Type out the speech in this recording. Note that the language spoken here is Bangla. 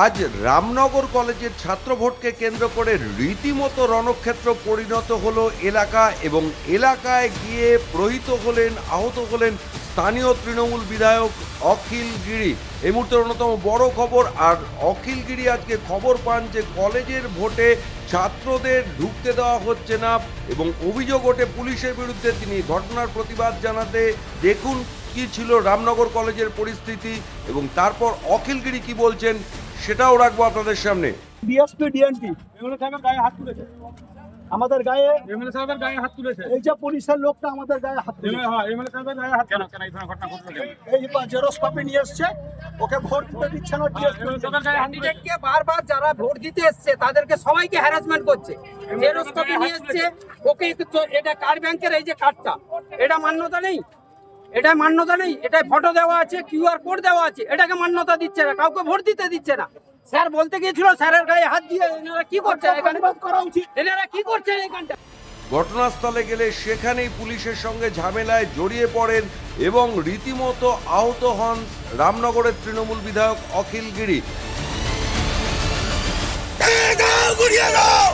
আজ রামনগর কলেজের ছাত্র ভোটকে কেন্দ্র করে রীতিমতো রণক্ষেত্র পরিণত হলো এলাকা, এবং এলাকায় গিয়ে প্রহৃত হলেন, আহত হলেন স্থানীয় তৃণমূল বিধায়ক অখিল গিরি। এই মুহূর্তের অন্যতম বড় খবর, আর অখিল গিরি আজকে খবর পান যে কলেজের ভোটে ছাত্রদের ঢুকতে দেওয়া হচ্ছে না এবং অভিযোগ ওঠে পুলিশের বিরুদ্ধে। তিনি ঘটনার প্রতিবাদ জানাতে দেখুন কি ছিল রামনগর কলেজের পরিস্থিতি, এবং তারপর অখিল গিরি কি বলছেন সেটাও রাখবো আপনাদের সামনে। ডিএসপি ডিএনপি এমএলএ সাহেবের গায়ে হাত তুলেছে, আমাদের গায়ে এমএলএ সাহেবের গায়ে হাত তুলেছে। এই যে পুলিশের লোকটা আমাদের গায়ে হাত তুলেছে। হ্যাঁ, এমএলএ সাহেবের গায়ে হাত কেন এই ধরনের ঘটনা ঘটলো কেন? এই যে জেরক্স কপি নিয়ে এসেছে, ওকে ভোট দিতে দিচ্ছে না। ক্যান্ডিডেটকে বারবার যারা ভোট দিতে এসেছে তাদেরকে সবাইকে হ্যারাসমেন্ট করছে। জেরক্স কপি নিয়ে এসেছে, ওকে এটা কার্ড ব্যাংকের এই যে কার্ডটা, এটা মান্যতা নেই, এটা মান্যতা নেই, এটা ফটো দেওয়া আছে, কিউআর কোড দেওয়া আছে, এটাকে মান্যতা দিচ্ছে না, কাউকে ভোট দিতে দিচ্ছে না। স্যার বলতে গিয়েছিল, স্যারের গায়ে হাত দিয়ে এনারা কি করছে, এখানে করা উচিত, এনারা কি করছে এখানটা। ঘটনাস্থলে গেলে সেখানেই পুলিশের সঙ্গে ঝামেলায় জড়িয়ে পড়েন এবং রীতিমতো আহত হন রামনগরের তৃণমূল বিধায়ক অখিল গিরি। ভেঙে দাও, গুড়িয়ে দাও।